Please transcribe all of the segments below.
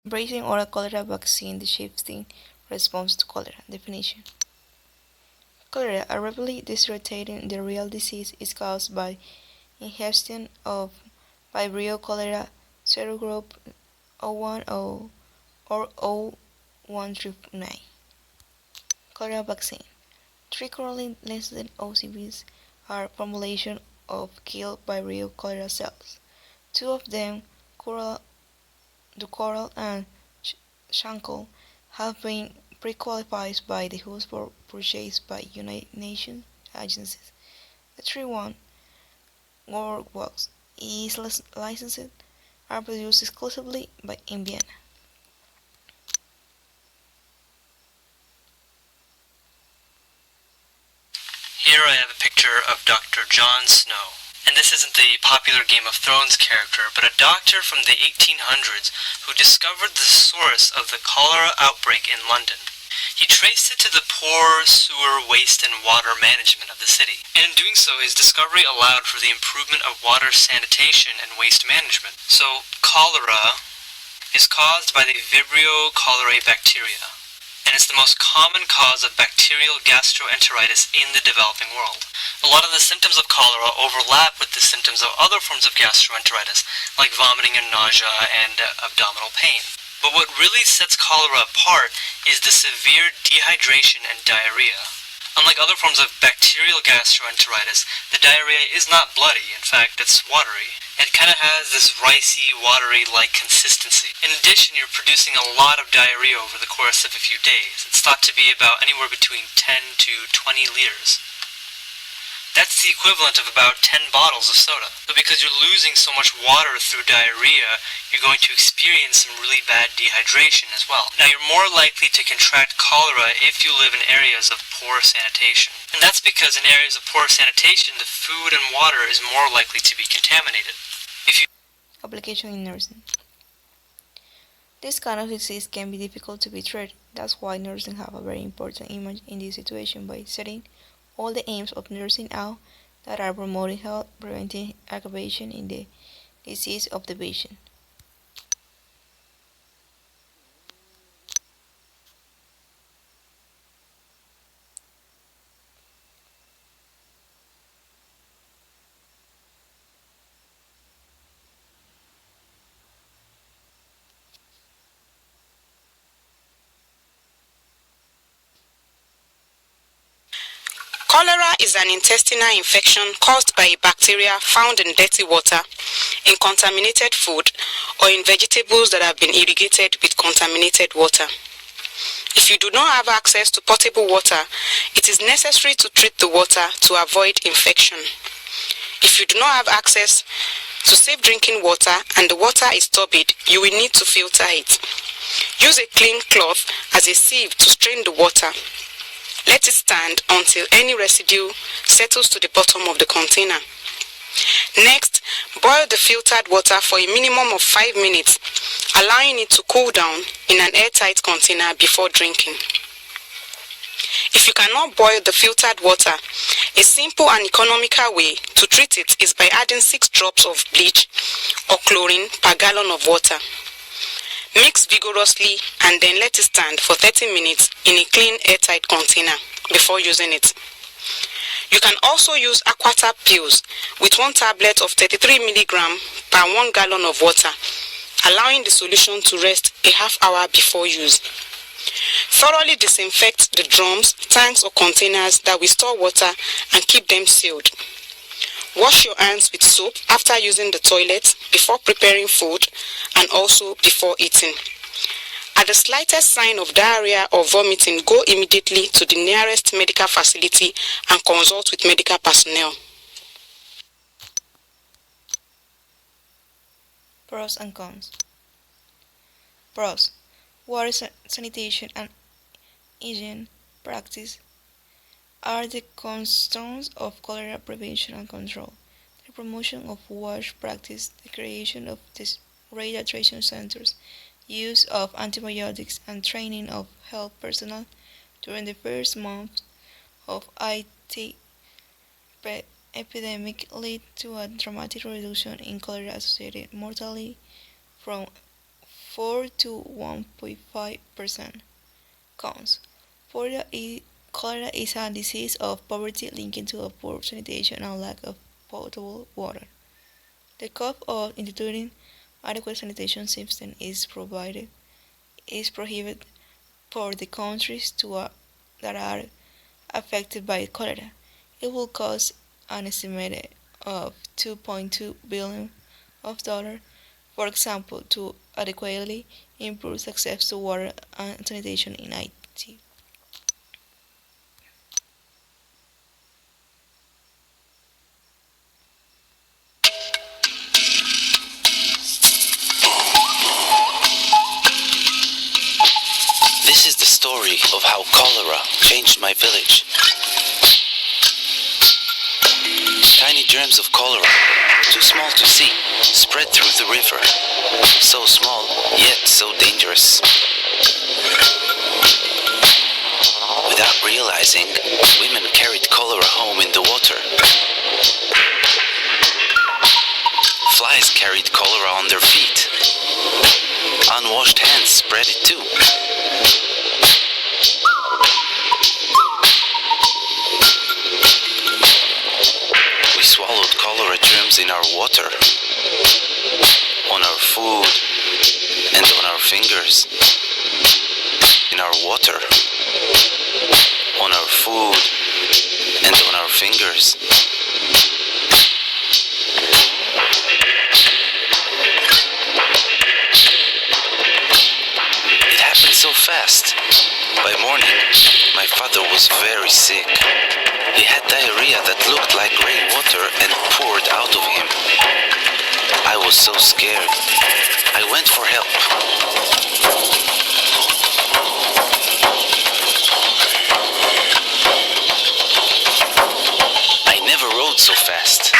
Embracing oral cholera vaccine, the shifting response to cholera. Definition. Cholera, a rapidly deteriorating diarrheal disease, is caused by ingestion of Vibrio cholera serogroup O1 or O139. Cholera vaccine. Three currently listed OCVs are formulations of killed Vibrio cholera cells. Two of them, Ducoral and Shankle, have been pre-qualified by the host for purchase by United Nations agencies. The 3-1 Workbox is licensed are produced exclusively in Vienna. Here I have a picture of Dr. Jon Snow. And this isn't the popular Game of Thrones character, but a doctor from the 1800s who discovered the source of the cholera outbreak in London. He traced it to the poor sewer, waste, and water management of the city. And in doing so, his discovery allowed for the improvement of water sanitation and waste management. So, cholera is caused by the Vibrio cholerae bacteria, and it's the most common cause of bacterial gastroenteritis in the developing world. A lot of the symptoms of cholera overlap with the symptoms of other forms of gastroenteritis, like vomiting and nausea and abdominal pain. But what really sets cholera apart is the severe dehydration and diarrhea. Unlike other forms of bacterial gastroenteritis, the diarrhea is not bloody. In fact, it's watery. It kind of has this ricey, watery-like consistency. In addition, you're producing a lot of diarrhea over the course of a few days. It's thought to be about anywhere between 10 to 20 liters. That's the equivalent of about 10 bottles of soda. But because you're losing so much water through diarrhea, you're going to experience some really bad dehydration as well. Now, you're more likely to contract cholera if you live in areas of poor sanitation. And that's because in areas of poor sanitation, the food and water is more likely to be contaminated. Application in nursing. This kind of disease can be difficult to be treated. That's why nursing have a very important image in this situation by setting all the aims of nursing out that are promoting health, preventing aggravation in the disease of the patient. Cholera is an intestinal infection caused by a bacteria found in dirty water, in contaminated food, or in vegetables that have been irrigated with contaminated water. If you do not have access to potable water, it is necessary to treat the water to avoid infection. If you do not have access to safe drinking water and the water is turbid, you will need to filter it. Use a clean cloth as a sieve to strain the water. Let it stand until any residue settles to the bottom of the container. Next, boil the filtered water for a minimum of 5 minutes, allowing it to cool down in an airtight container before drinking. If you cannot boil the filtered water, a simple and economical way to treat it is by adding 6 drops of bleach or chlorine per gallon of water. Mix vigorously and then let it stand for 30 minutes in a clean airtight container before using it. You can also use Aquatap pills with 1 tablet of 33 mg per 1 gallon of water, allowing the solution to rest a half hour before use. Thoroughly disinfect the drums, tanks or containers that will store water and keep them sealed. Wash your hands with soap after using the toilet, before preparing food, and also before eating. At the slightest sign of diarrhea or vomiting, go immediately to the nearest medical facility and consult with medical personnel. Pros and cons. Pros. Water sanitation and hygiene practice are the cornerstones of cholera prevention and control. The promotion of wash practice, the creation of these rehydration centers, use of antibiotics, and training of health personnel during the first months of IT epidemic lead to a dramatic reduction in cholera-associated mortality from 4 to 1.5%. Cons. Cholera is a disease of poverty linked to a poor sanitation and lack of potable water. The cost of instituting adequate sanitation system is prohibited for the countries that are affected by cholera. It will cost an estimated of 2.2 billion of dollars, for example, to adequately improve access to water and sanitation in Haiti. This is the story of how cholera changed my village. Tiny germs of cholera, too small to see, spread through the river. So small, yet so dangerous. Without realizing, women carried cholera home in the water. Flies carried cholera on their feet. Unwashed hands spread it too. We swallowed cholera germs in our water, on our food, and on our fingers. In our water, on our food, and on our fingers. It happened so fast. By morning, my father was very sick. He had diarrhea that looked like gray water and poured out of him. I was so scared. I went for help. I never rode so fast.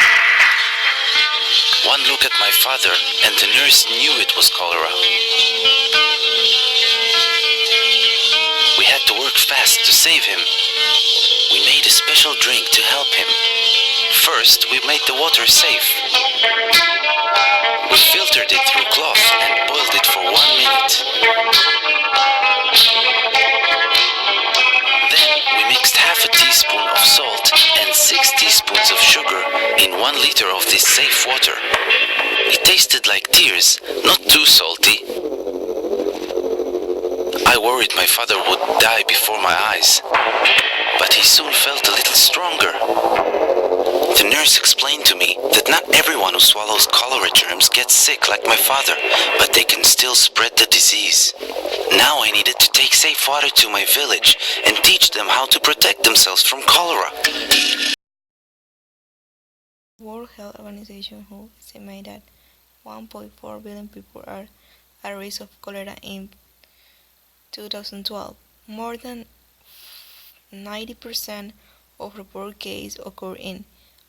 One look at my father and the nurse knew it was cholera. We had to work fast to save him. We made a special drink to help him. First, we made the water safe. We filtered it through cloth and boiled it for 1 minute. Then we mixed half a teaspoon of salt and 6 teaspoons of sugar in 1 liter of this safe water. It tasted like tears, not too salty. I worried my father would die before my eyes, but he soon felt a little stronger. The nurse explained to me that not everyone who swallows cholera germs gets sick like my father, but they can still spread the disease. Now I needed to take safe water to my village and teach them how to protect themselves from cholera. World Health Organization WHO estimates that 1.4 billion people are at risk of cholera in 2012. More than 90% of reported cases occur in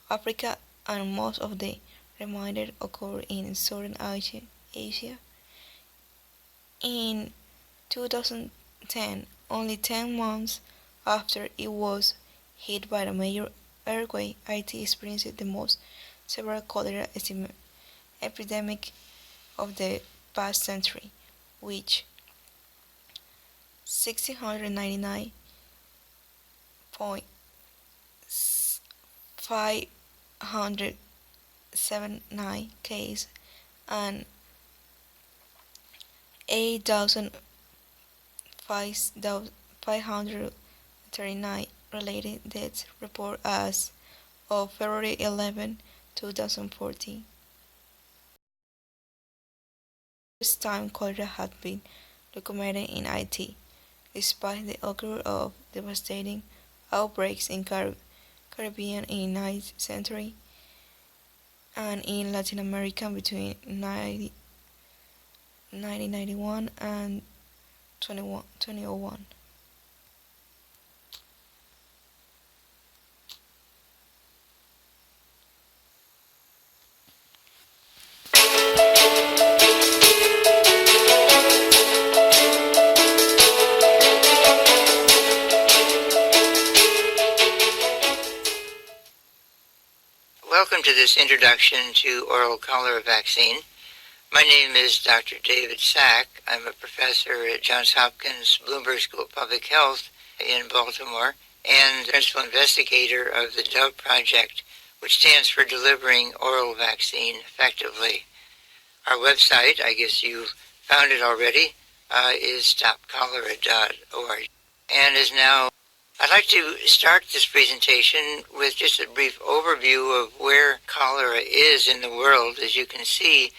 Africa, and most of the remainder occur in Southern Asia. In 2010, only 10 months after it was hit by a major earthquake, Haiti experienced the most severe cholera epidemic of the past century, which 699,579 cases and 8,539 related deaths reported as of February 11, 2014. First time cholera had been documented in Haiti, despite the occurrence of devastating outbreaks in Caribbean in the 9th century and in Latin America between 1991 and 2001. Welcome to this introduction to oral cholera vaccine. My name is Dr. David Sack. I'm a professor at Johns Hopkins Bloomberg School of Public Health in Baltimore and principal investigator of the DOVE project, which stands for Delivering Oral Vaccine Effectively. Our website, I guess you found it already, is stopcholera.org and is now. I'd like to start this presentation with just a brief overview of where cholera is in the world. As you can see,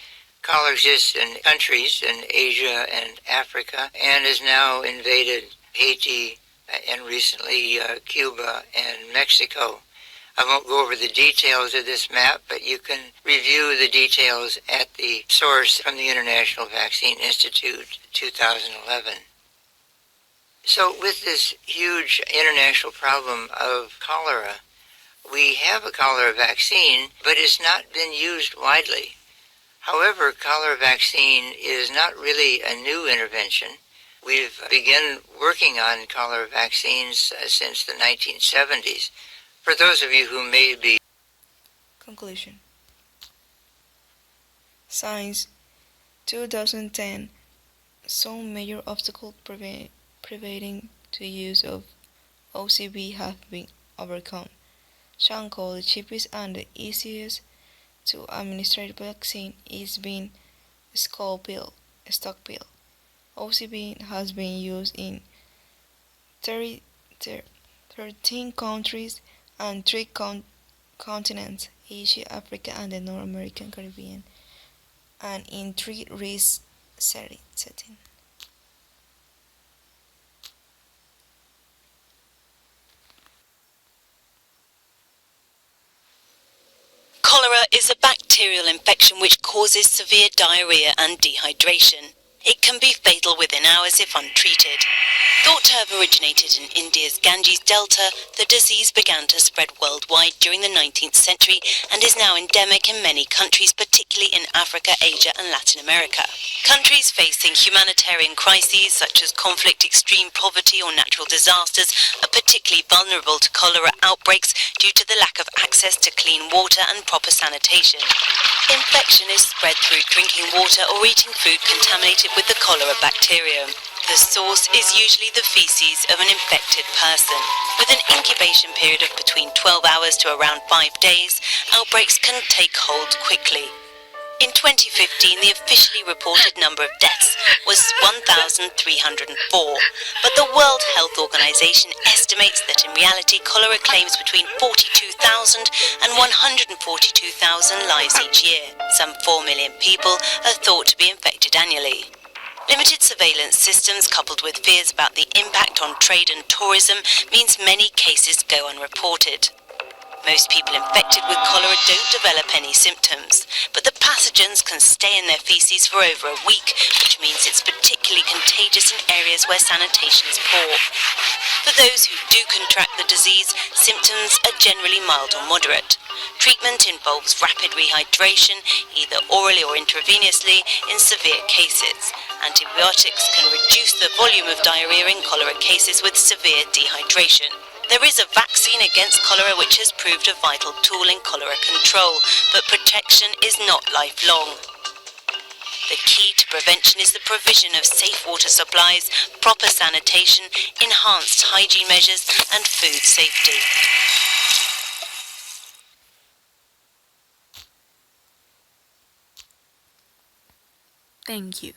cholera exists in countries in Asia and Africa and has now invaded Haiti and recently Cuba and Mexico. I won't go over the details of this map, but you can review the details at the source from the International Vaccine Institute 2011. So with this huge international problem of cholera, we have a cholera vaccine, but it's not been used widely. However, cholera vaccine is not really a new intervention. We've begun working on cholera vaccines since the 1970s. For those of you who may be... Conclusion. Since 2010, some major obstacles preventing the use of OCV have been overcome. Sean Cole, the cheapest and the easiest to administer vaccine is being stockpiled. OCV has been used in 13 countries and 3 continents, Asia, Africa, and the North American Caribbean, and in 3 risk settings. Cholera is a bacterial infection which causes severe diarrhea and dehydration. It can be fatal within hours if untreated. Thought to have originated in India's Ganges Delta, the disease began to spread worldwide during the 19th century and is now endemic in many countries, particularly in Africa, Asia and Latin America. Countries facing humanitarian crises such as conflict, extreme poverty or natural disasters are particularly vulnerable to cholera outbreaks due to the lack of access to clean water and proper sanitation. Infection is spread through drinking water or eating food contaminated with the cholera bacterium. The source is usually the feces of an infected person. With an incubation period of between 12 hours to around 5 days, outbreaks can take hold quickly. In 2015, the officially reported number of deaths was 1,304, but the World Health Organization estimates that in reality cholera claims between 42,000 and 142,000 lives each year. Some 4 million people are thought to be infected annually. Limited surveillance systems coupled with fears about the impact on trade and tourism means many cases go unreported. Most people infected with cholera don't develop any symptoms, but the pathogens can stay in their feces for over a week, which means it's particularly contagious in areas where sanitation is poor. For those who do contract the disease, symptoms are generally mild or moderate. Treatment involves rapid rehydration, either orally or intravenously, in severe cases. Antibiotics can reduce the volume of diarrhea in cholera cases with severe dehydration. There is a vaccine against cholera which has proved a vital tool in cholera control, but protection is not lifelong. The key to prevention is the provision of safe water supplies, proper sanitation, enhanced hygiene measures, and food safety. Thank you.